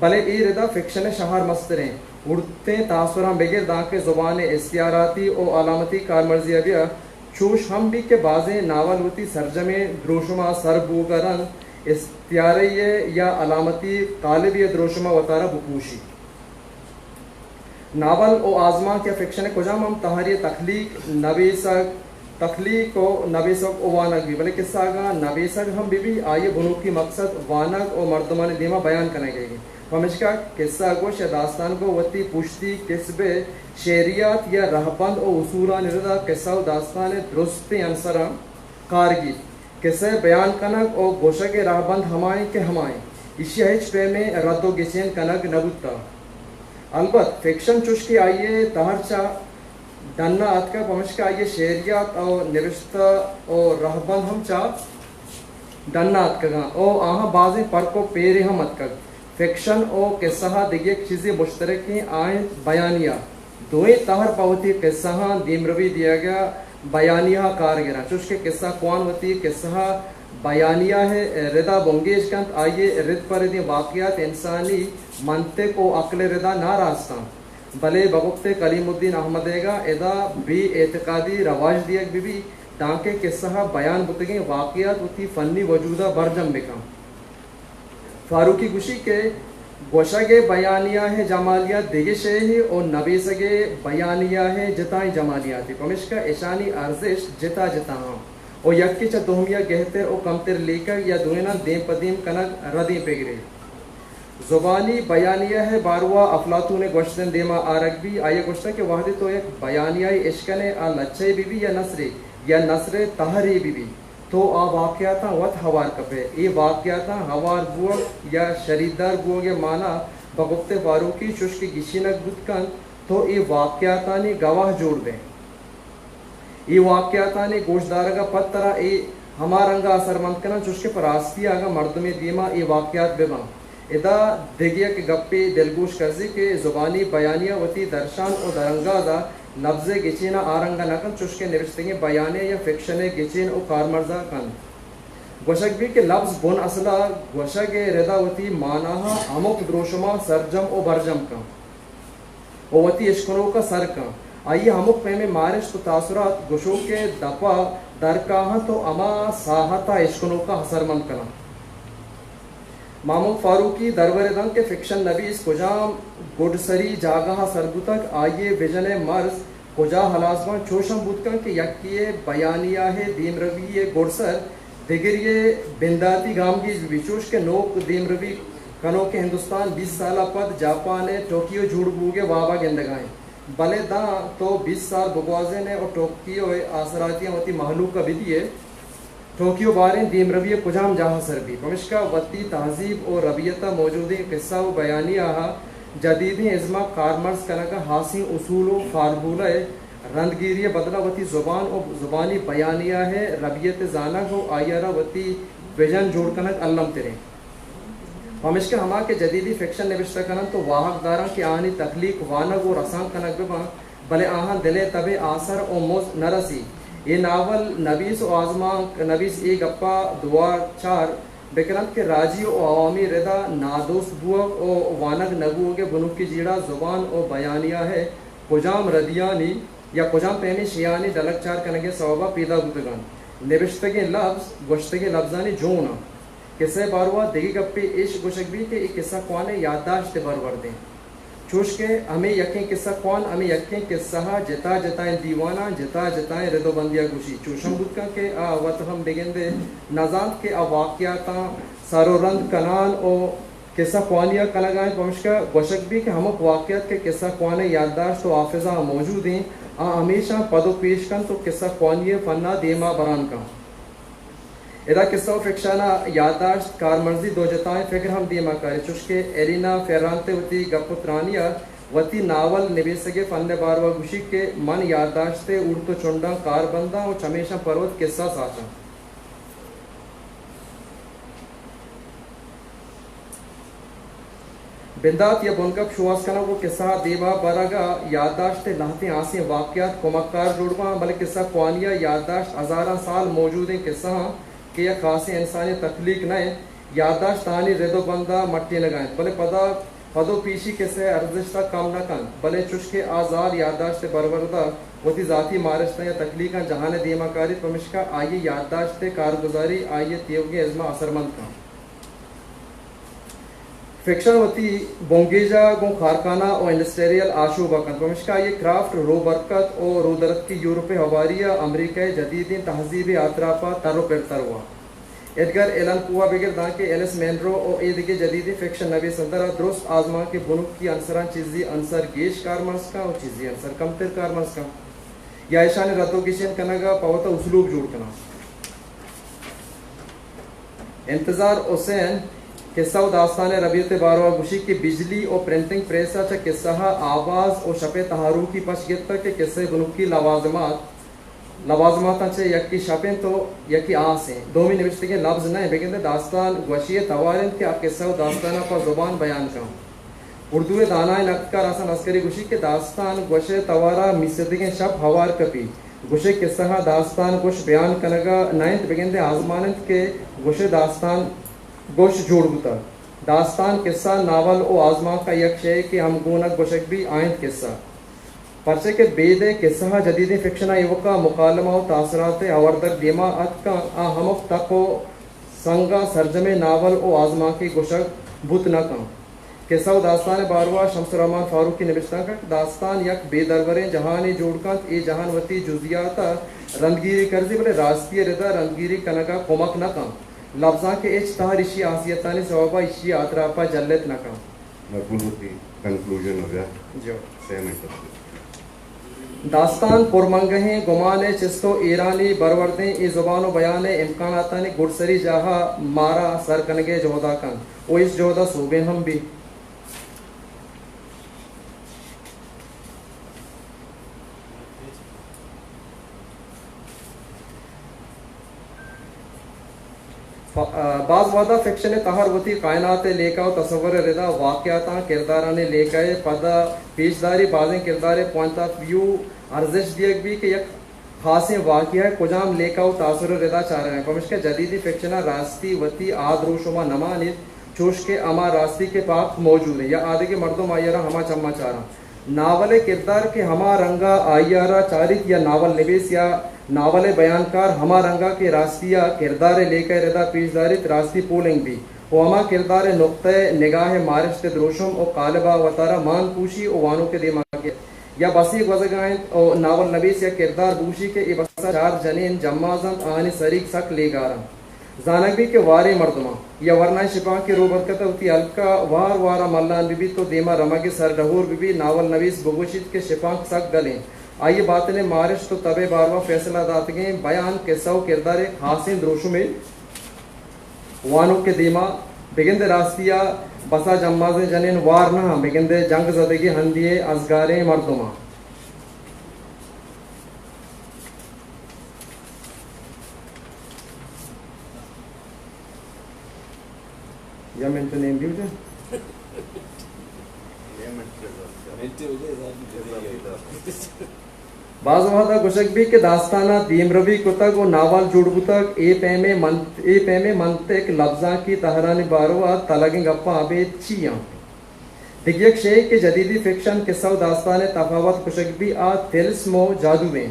بلے ای ردا فکشن شہر مستریں اڑتے تاثران بغیر داں کے زبان استعاراتی او علامتی کارمرزی بیا چوش ہم بھی کے بازیں ناول ہوتی سرجمے دروشما سر بوگرن استعاری یا علامتی قالبی دروشما وطارہ بپوشی ناول او آزما کیا فکشن کجام ہم تحری تخلیق و نبیسک او وانک بھی بلکہ قصہ آگا نبیسک ہم بھی آئیے بنوک کی مقصد وانک او مردمان دیما بیان کرنے گئے گی ہمیشہ قصہ گوش یا داستان کو وتی پوشتی کسب شعریات یا رہبند او اصولان رضا قصہ و داستان درستی انصرا کارگی قصہ بیان کنک او گوشہ کے رہبند ہمائیں کہ ہمائیں اسی ہیچ پہ میں رد و گسین کنک نبوتا البت فکشن چشکی آئیے تہرچا ڈننا آت کا پمشکا آئیے شعریات او نوشتہ او رہبند ہم چا ڈننا آت کا او آہاں بازیں پرکو پیرے ہم ات کا فکشن او قصہ دیگے چیزیں مشترکی آئیں بیانیہ دوئے تہر پاوتی قصہ دیمروی دیا گیا بیانیہ کارگرہ چوشکے قصہ کون ہوتی قصہ بیانیہ ہے ردا بونگیش کنت آئیے رد پر دی واقعات انسانی منطق و عقل ردا نہ راستان بلے بغفت کلیم الدین احمد گا ادا بھی اعتقادی رواج دیا بھی تاکہ قصہ بیان بتگیں واقعات ہوتی فنی وجودہ برجم بکا فاروقی گوشی کے گوشگے بیانیہ ہے جمالیات دیگے شہی اور نبیسگے بیانیہ ہے جتائیں جمالیاتی کمشکا اشانی ارزش جتا جتا ہاں اور یکی چا دوہمیہ گہتے او کمتر لیکر یا دوینا دیم پدیم کنک ردیں پگرے زبانی بیانیہ ہے باروا افلاطون نے گوشتن دیما آرک بھی آئیے گوشتا کہ وحدی تو ایک بیانیہ اشکنے آ لچے بھی یا نصر تحری بھی تو آ واقعاتا وط ہوار کپے ای واقعاتا ہوار بوگ یا شریدار بوگ یا مانا بغفت فاروقی چشکی گشینک بود کن تو ای واقعاتانی گواہ جوڑ دیں ای واقعاتانی گوشدارگا پترہ ای ہمارنگا اثر مند کنن چشکے پر آستی آگا مردمی دیما ای واقعات ببا ادا دیگیا کے گپی دلگوش کرزی کے زبانی بیانیہ وتی درشان و درنگازا لفظ گچینا آرنگا نکن چشکے نوشتگی بیانے یا فکشن گچین و کارمرزا کن گوشک بھی کہ لفظ بن اصلا گوشک ردا وتی ماناہا عمق دروشما سرجم و برجم کن و وتی اشکنوں کا سر کن آئیے ہمک پہمے مارش تو تاثرات گوشوں کے دپا درکاہاں تو اما ساہتا اشکنوں کا حسر مند کنا محمود فاروقی دروردن کے فکشن نبیس کجام گڈسری جاگہ سربوتک آئیے ویژن مرز کجا حلاسبان چوشم بودکن کہ یکیے بیانیہ ہے دیم روی گڈسر دیگریے بنداتی گامگیز بھی چوش کے نوک دیم روی کنو کے ہندوستان 20 سالہ پد جاپان ٹوکیو جھوڑ بوگے وابا گندگائیں بلے داں تو 20 سال بگوازے نے اور ٹوکیو آثراتیاں ہوتی محلوق کا بھی دیے ٹوکیو باریں دیم روی کجام جہاں سر بھی پمشکا وطی تہذیب و ربیتہ موجودی قصہ و بیانی آہا جدیدی ازما کارمرز کنکا حاسی اصول و فارمولہ رندگیری بدلا وطی زبان و زبانی بیانیہ ہے ربیت زانک و آئیرہ وطی ویجن جوڑ کنک علم تریں پمشکا ہما کے جدیدی فکشن نوشتہ کنن تو واحق داران کی آہنی تخلیق وانگ و رسان کنک ببا بلے آہاں دلے طبع آثر و موز نرسی یہ ناول نبیس و آزمان نبیس ایک اپا دوار چار بکرند کے راجی و عوامی ردا نادوست بوگ و وانگ نبو کے بنوک کی جیڑا زبان و بیانیہ ہے کجام ردیانی یا کجام پہنی شیانی ڈلک چار کنگے سوابا پیدا بودگان نوشتگی لفظ گوشتگی لفظانی جونا قصہ باروا دیگی گپی عشق گوشک بھی کہ ایک قصہ کوانے یادداشت برور دیں چوش کے ہمیں یقین قصہ کون ہمیں یقین قصہ جتا جتائیں دیوانا جتا جتائیں ردو بندیا گوشی چوشم بود کا کہ وقت ہم بگندے نظام کے واقعاتا سارو رند کنان او قصہ کوانیا کنگائیں پمشکا گوشک بھی کہ ہم واقعات کے قصہ کوانے یادداشت و حافظہ موجود ہیں ہمیشہ پدو پیش کن تو قصہ کوانیے فنا دیما بران کا ادا قصہ و فکشانہ یادداشت کارمرزی دو جتائیں فکر ہم دیما کرے چشکے ایرینا فیرانتے ہوتی گپترانیہ وتی ناول نویسگے فن باروا گوشی کے من یادداشتے اڑتو چنڈا کار بندہ اور چمیشہ پروت قصہ ساچا بندات یا بنگپ شواس کنا وہ قصہ دیوا برگا یادداشت لہتے آسیں واقعات کمکار جوڑواں بلکہ قصہ کوانیہ یادداشت ہزارہ سال موجود ہیں قصہ کہ یہ خاصی انسانی تخلیق نئے یادداشت تانی ردو بندہ مٹی نگائیں بلے پدو پیشی کسے ارزشتہ کم نہ کن بلے چشک آزار یادداشت بروردہ وتی ذاتی مارشتہ یا تخلیقہ جہان دیما کاری پمشکا آئیے یادداشت کارگزاری آئیے تیوگی ازما اثرمند کن فکشن وتی بونگیجا گون خارکانہ او انڈسٹریل آشوبہ کن پمشکا یہ کرافٹ رو برکت او رو درت کی یورپ ہواریہ امریکہ جدیدین تہذیب اطرافہ ترو پرتر ہوا ایڈگر ایلن پوا بگر دان کے ایلس مینرو او ایدگی جدیدی فکشن نبی صدرہ درست آزما کے بنوک کی انصران چیزی انصر گیش کارمنس کا او چیزی انصر کمتر کارمنس کا یا ایشان رتو کشن کنگا پاوتا اسلوب جوڑ کنا انتظار حسین قصہ و داستان ربیعت باروا گوشی کی بجلی اور پرنٹنگ پریسا چا قصہ آواز اور شپ تہارو کی پشگت تک کے قصے بنوک کی لوازمات چے یکی شپیں تو یکی آس ہیں دومی نوشتے کے لفظ نہیں بگندے داستان گوشی توارن کے آپ قصہ و داستانہ پر زبان بیان کروں اردو دانائے نقدکار آسان عسکری گوشی کے داستان گوشے توارا میسدگیں شب ہوار کپی گوشے قصہ داستان گوش بیان کنگا نائنت بگندے آزمانت کے گوشے داستان گوش جوڑ گتا داستان قصہ ناول او آزما کا یک شے کہ ہم گونک گوشک بھی آئند قصہ پرچے کے بیدے قصہ جدیدی فکشنہ ایوکا مکالمہ و تاثرات آوردر دیما ات کا ہمک تکو سنگا سرجمے ناول او آزما کی گوشک بھوت نہ کم قصہ و داستان باروا شمس الرحمن فاروقی نوشتہ کا داستان یک بے دروریں جہانی جوڑ کن ای جہان وتی جزیاتا رندگیری کرزی بلے راستی ردا رندگیری کنگا کمک نہ کم لفظاں کے اچ تہر اشی آسیتانی سوابا اشی آتراپا جلت نہ کم مقبول ہوتی کنکلوژن ہو گیا جو 6 منٹ داستان پرمنگہیں گمانے چستو ایرانی بروردیں ای زبان و بیان امکاناتانی گڑسری جاہا مارا سرکنگے جہدہ کن او اس جہدہ صوبیں ہم بھی بعض وعدہ فکشن تہر وتی کائنات لے کا تصور ردا واقعاتاں کردارانے لے گئے پدا پیشداری بازیں کردار پوائنٹ آف ویو ارزش دیگ بھی کہ یک خاصیں واقعہ کجام لے کا تاثر ردا چاہ رہے ہیں پمش کے جدیدی فکشنہ راستی وتی آد روشما نمانت چوش کے اما راستی کے پاک موجود ہے یا آدھے کے مردم آئیارا ہما چما چارا ناول کردار کے ہما رنگا آئیارا چارک یا ناول نویس یا ناول بیانکار ہما رنگا کے راستیہ کردار لے کر ردا پیشدارت راستی پولنگ بھی او ہما کردار نقطہ نگاہ مارشت دروشم او قالبہ وطارہ مان پوشی او وانو کے دماغ یا بسی وزگائیں او ناول نویس یا کردار بوشی کے ای بسا 4 جنین جمازند آنی سریک سک لے گارم زانگبی کے وارے مردمہ یا ورنہ شپاں کے رو برکتہ ہوتی الکا وار وارا ملان بی تو دیما رمگی سر ڈہور بی ناول نویس بگوشید کے شپاں سک گلیں آئیے بات نے مارش تو تبے باروا فیصلہ داتگیں بیان قصہ و کردار خاصیں دروشوں میں وانو کے دیما بگند راستیا بسا جمازیں جنین وار نہ بگند جنگ زدگی ہندیے ازگاریں مردمہ یا میں تو نیم دیو جائے بعض وحدہ گوشک بھی کہ داستانہ دیم روی کتک و ناول جوڑ بتک اے پیمے منطق لفظاں کی تہرانی باروہ تلگیں گپا آبید چیاں دیکھ یک شے کہ جدیدی فکشن قصہ و داستان تفاوت گوشک بھی تلسم و جادو میں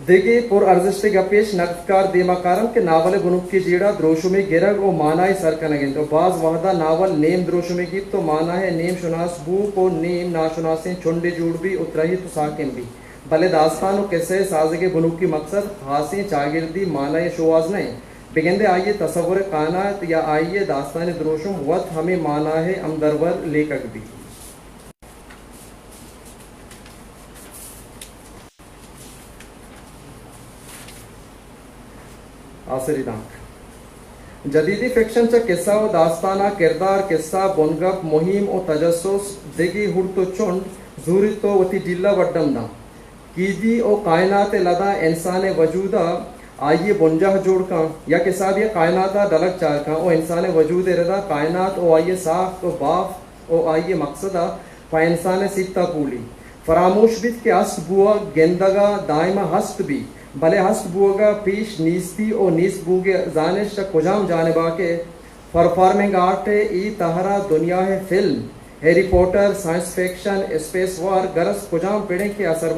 دیگی پر ارزشت گپیش نقدکار دیما کارم کے ناول بنوک کی جیڑا دروشو میں گرگ و معنی سرکنگیں تو بعض وحدہ ناول نیم دروشو میں گیت تو معنی ہے نیم شناس بو کو نیم ناشناسیں چنڈے جوڑ بھی اترہی تو ساکن بھی بلے داستان و قصے سازگے بنوک کی مقصد خاصیں چاگردی معنی شواز نہیں بگندے آئیے تصور کائنات یا آئیے داستان دروشم وقت ہمیں معنی ہے امدرور لیکک بھی آسری دانک جدیدی فکشن چا قصہ و داستانہ کردار قصہ بنگپ مہم و تجسس دیگی ہڑ تو چنڈ زوری تو وتی ڈیلا وڈم دا کیدی او کائنات لدا انسان وجودہ آئیے بنجہ جوڑ کا یا قصہ بھی کائناتا ڈلک چار کا او انسان وجود ردا کائنات او آئیے ساخت و باف او آئیے مقصدہ پا انسان سیتا پولی فراموش بیت کے اسب بوا گندگا دائمہ ہست بھی بلے ہست بوگا پیش نیستی او نیست بوگے زانش تا کجام جانبا کے پرفارمنگ آرٹ ای تہرا دنیا ہے film Harry Potter science fiction space war گرس کجام پیڑیں کے اثر